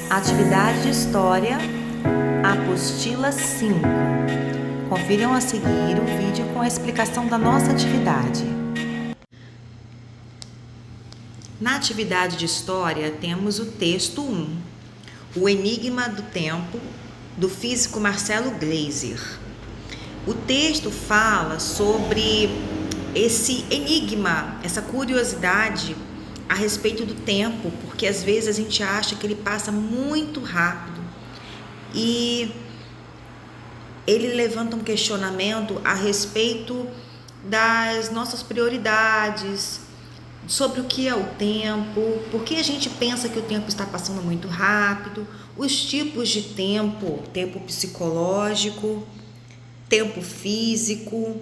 Atividade de História, apostila 5. Confiram a seguir o vídeo com a explicação da nossa atividade. Na atividade de História, temos o texto 1, O Enigma do Tempo, do físico Marcelo Gleiser. O texto fala sobre esse enigma, essa curiosidade a respeito do tempo, porque às vezes a gente acha que ele passa muito rápido e ele levanta um questionamento a respeito das nossas prioridades, sobre o que é o tempo, por que a gente pensa que o tempo está passando muito rápido, os tipos de tempo, tempo psicológico, tempo físico,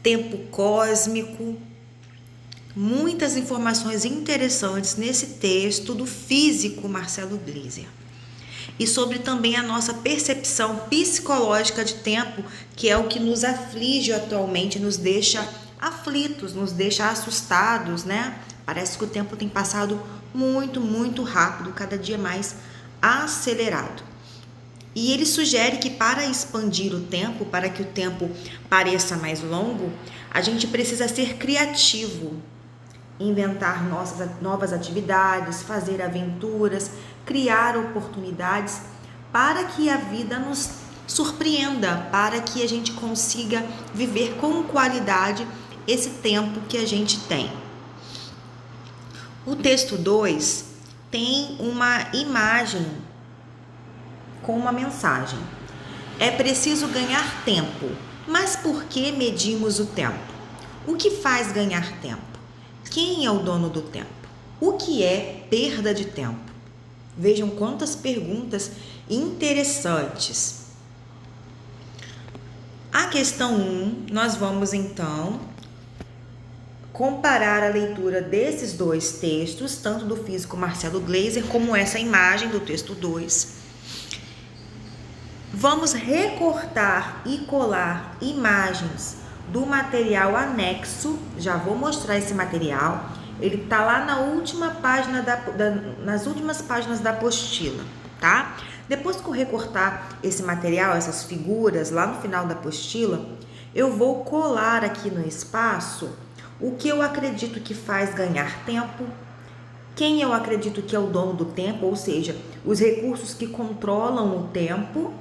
tempo cósmico. Muitas informações interessantes nesse texto do físico Marcelo Gleiser. E sobre também a nossa percepção psicológica de tempo, que é o que nos aflige atualmente, nos deixa aflitos, nos deixa assustados, né? Parece que o tempo tem passado muito, muito rápido, cada dia mais acelerado. E ele sugere que para expandir o tempo, para que o tempo pareça mais longo, a gente precisa ser criativo, inventar novas atividades, fazer aventuras, criar oportunidades para que a vida nos surpreenda, para que a gente consiga viver com qualidade esse tempo que a gente tem. O texto 2 tem uma imagem com uma mensagem. É preciso ganhar tempo, mas por que medimos o tempo? O que faz ganhar tempo? Quem é o dono do tempo? O que é perda de tempo? Vejam quantas perguntas interessantes. A questão 1, nós vamos então comparar a leitura desses dois textos, tanto do físico Marcelo Gleiser como essa imagem do texto 2. Vamos recortar e colar imagens do material anexo. Já vou mostrar esse material. Ele está lá na última página nas últimas páginas da apostila, tá? Depois que eu recortar esse material, essas figuras lá no final da apostila, eu vou colar aqui no espaço o que eu acredito que faz ganhar tempo, quem eu acredito que é o dono do tempo, ou seja, os recursos que controlam o tempo,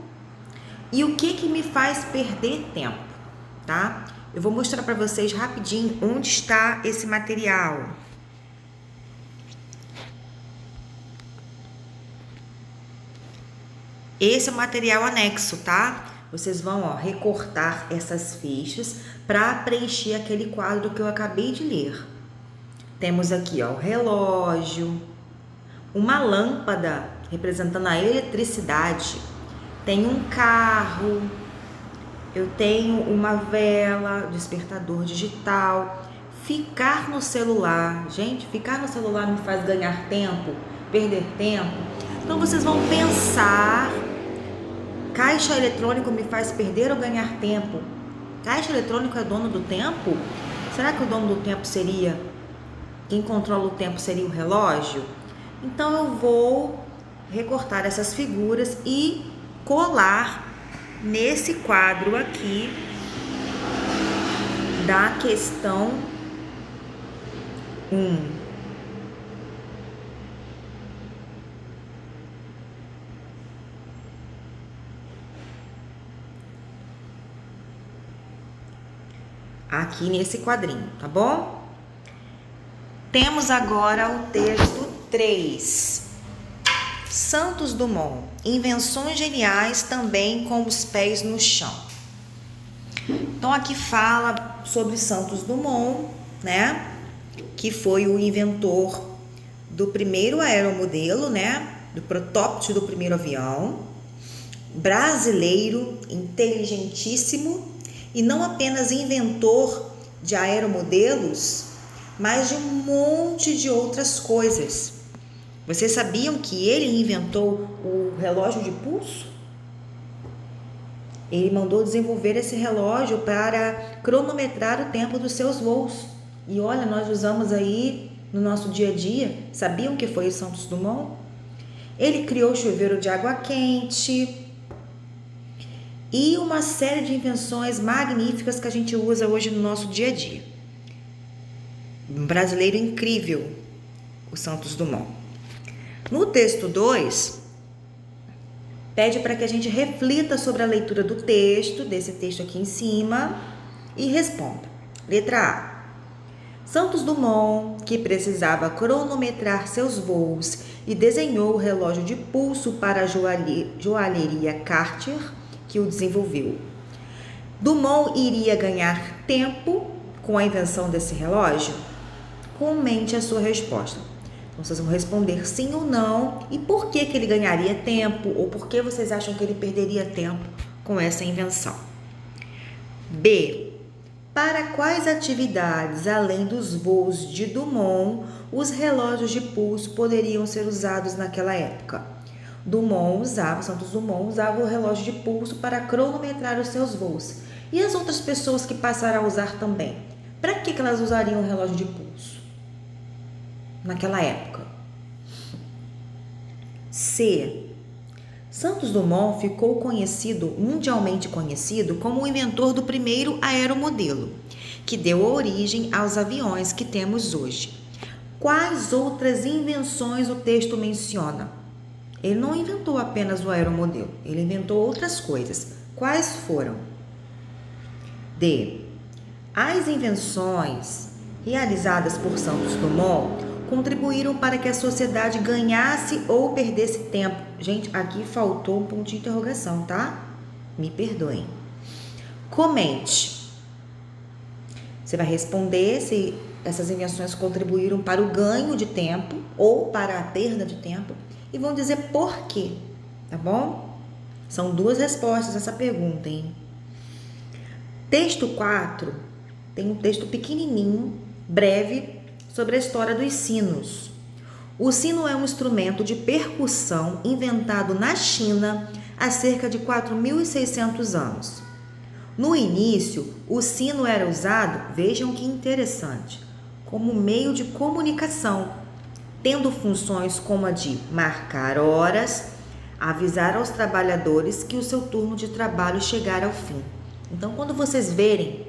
e o que me faz perder tempo, tá? Eu vou mostrar para vocês rapidinho onde está esse material. Esse é o material anexo, tá? Vocês vão, recortar essas fichas para preencher aquele quadro que eu acabei de ler. Temos aqui, o relógio, uma lâmpada representando a eletricidade, tem um carro, eu tenho uma vela, despertador digital, ficar no celular. Gente, ficar no celular me faz ganhar tempo, perder tempo. Então vocês vão pensar, caixa eletrônico me faz perder ou ganhar tempo? Caixa eletrônico é dono do tempo? Será que o dono do tempo seria, quem controla o tempo seria o relógio? Então eu vou recortar essas figuras e colar nesse quadro aqui da questão 1. Aqui nesse quadrinho, tá bom? Temos agora o texto 3. Santos Dumont, invenções geniais também com os pés no chão. Então aqui fala sobre Santos Dumont, né? Que foi o inventor do primeiro aeromodelo, né? Do protótipo do primeiro avião. Brasileiro, inteligentíssimo e não apenas inventor de aeromodelos, mas de um monte de outras coisas. Vocês sabiam que ele inventou o relógio de pulso? Ele mandou desenvolver esse relógio para cronometrar o tempo dos seus voos. E olha, nós usamos aí no nosso dia a dia. Sabiam que foi o Santos Dumont? Ele criou chuveiro de água quente e uma série de invenções magníficas que a gente usa hoje no nosso dia a dia. Um brasileiro incrível, o Santos Dumont. No texto 2, pede para que a gente reflita sobre a leitura do texto, desse texto aqui em cima, e responda. Letra A. Santos Dumont, que precisava cronometrar seus voos e desenhou o relógio de pulso para a joalheria Cartier, que o desenvolveu. Dumont iria ganhar tempo com a invenção desse relógio? Comente a sua resposta. Então, vocês vão responder sim ou não e por que ele ganharia tempo ou por que vocês acham que ele perderia tempo com essa invenção. B. Para quais atividades, além dos voos de Dumont, os relógios de pulso poderiam ser usados naquela época? Santos Dumont usava o relógio de pulso para cronometrar os seus voos. E as outras pessoas que passaram a usar também? Para que elas usariam o relógio de pulso naquela época? C. Santos Dumont ficou mundialmente conhecido como o inventor do primeiro aeromodelo, que deu origem aos aviões que temos hoje. Quais outras invenções o texto menciona? Ele não inventou apenas o aeromodelo, ele inventou outras coisas. Quais foram? D. As invenções realizadas por Santos Dumont contribuíram para que a sociedade ganhasse ou perdesse tempo. Gente, aqui faltou um ponto de interrogação, tá? Me perdoem. Comente. Você vai responder se essas invenções contribuíram para o ganho de tempo ou para a perda de tempo e vão dizer por quê, tá bom? São 2 respostas a essa pergunta, hein? Texto 4 tem um texto pequenininho, breve, sobre a história dos sinos. O sino é um instrumento de percussão inventado na China há cerca de 4.600 anos. No início, o sino era usado, vejam que interessante, como meio de comunicação, tendo funções como a de marcar horas, avisar aos trabalhadores que o seu turno de trabalho chegara ao fim. Então, quando vocês verem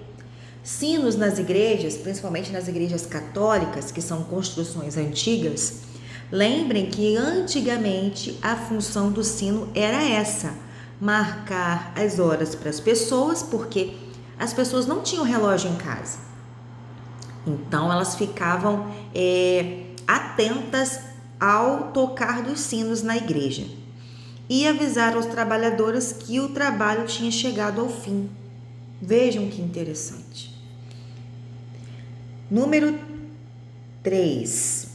sinos nas igrejas, principalmente nas igrejas católicas, que são construções antigas, lembrem que antigamente a função do sino era essa, marcar as horas para as pessoas, porque as pessoas não tinham relógio em casa. Então, elas ficavam atentas ao tocar dos sinos na igreja e avisar aos trabalhadores que o trabalho tinha chegado ao fim. Vejam que interessante. Número 3.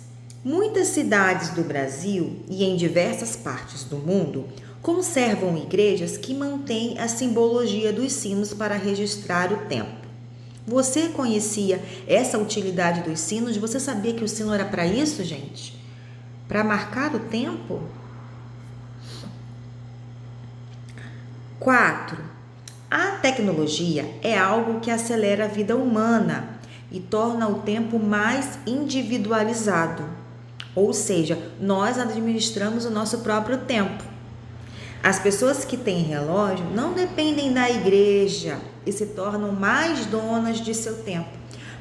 Muitas cidades do Brasil e em diversas partes do mundo conservam igrejas que mantêm a simbologia dos sinos para registrar o tempo. Você conhecia essa utilidade dos sinos? Você sabia que o sino era para isso, gente? Para marcar o tempo? 4. A tecnologia é algo que acelera a vida humana e torna o tempo mais individualizado. Ou seja, nós administramos o nosso próprio tempo. As pessoas que têm relógio não dependem da igreja e se tornam mais donas de seu tempo,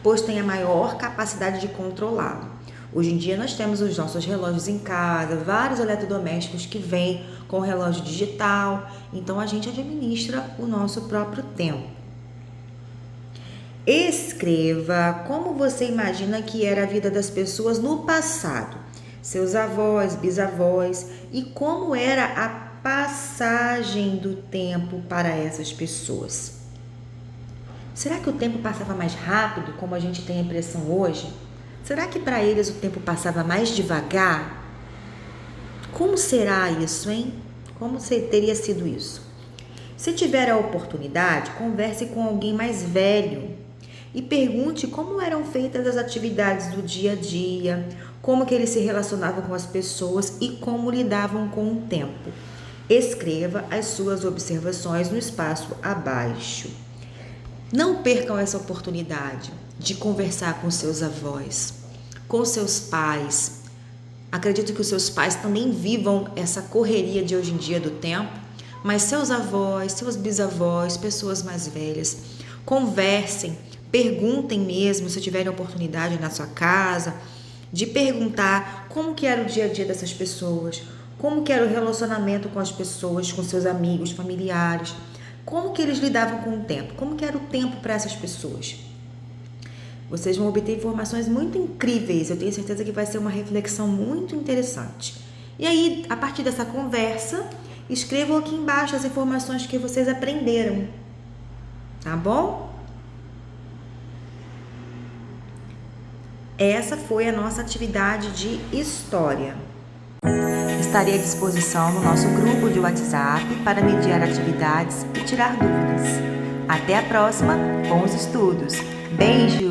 pois têm a maior capacidade de controlá-lo. Hoje em dia nós temos os nossos relógios em casa, vários eletrodomésticos que vêm com relógio digital, então a gente administra o nosso próprio tempo. Escreva como você imagina que era a vida das pessoas no passado, seus avós, bisavós, e como era a passagem do tempo para essas pessoas. Será que o tempo passava mais rápido, como a gente tem a impressão hoje? Será que para eles o tempo passava mais devagar? Como será isso, hein? Como teria sido isso? Se tiver a oportunidade, converse com alguém mais velho e pergunte como eram feitas as atividades do dia a dia, como que eles se relacionavam com as pessoas e como lidavam com o tempo. Escreva as suas observações no espaço abaixo. Não percam essa oportunidade de conversar com seus avós, com seus pais, Acredito que os seus pais também vivam essa correria de hoje em dia do tempo, mas seus avós, seus bisavós, pessoas mais velhas, conversem, perguntem mesmo, se tiverem oportunidade na sua casa, de perguntar como que era o dia a dia dessas pessoas, como que era o relacionamento com as pessoas, com seus amigos, familiares, como que eles lidavam com o tempo, como que era o tempo para essas pessoas. Vocês vão obter informações muito incríveis, eu tenho certeza que vai ser uma reflexão muito interessante. E aí, a partir dessa conversa, escrevam aqui embaixo as informações que vocês aprenderam, tá bom? Essa foi a nossa atividade de história. Estarei à disposição no nosso grupo de WhatsApp para mediar atividades e tirar dúvidas. Até a próxima, bons estudos! Beijo!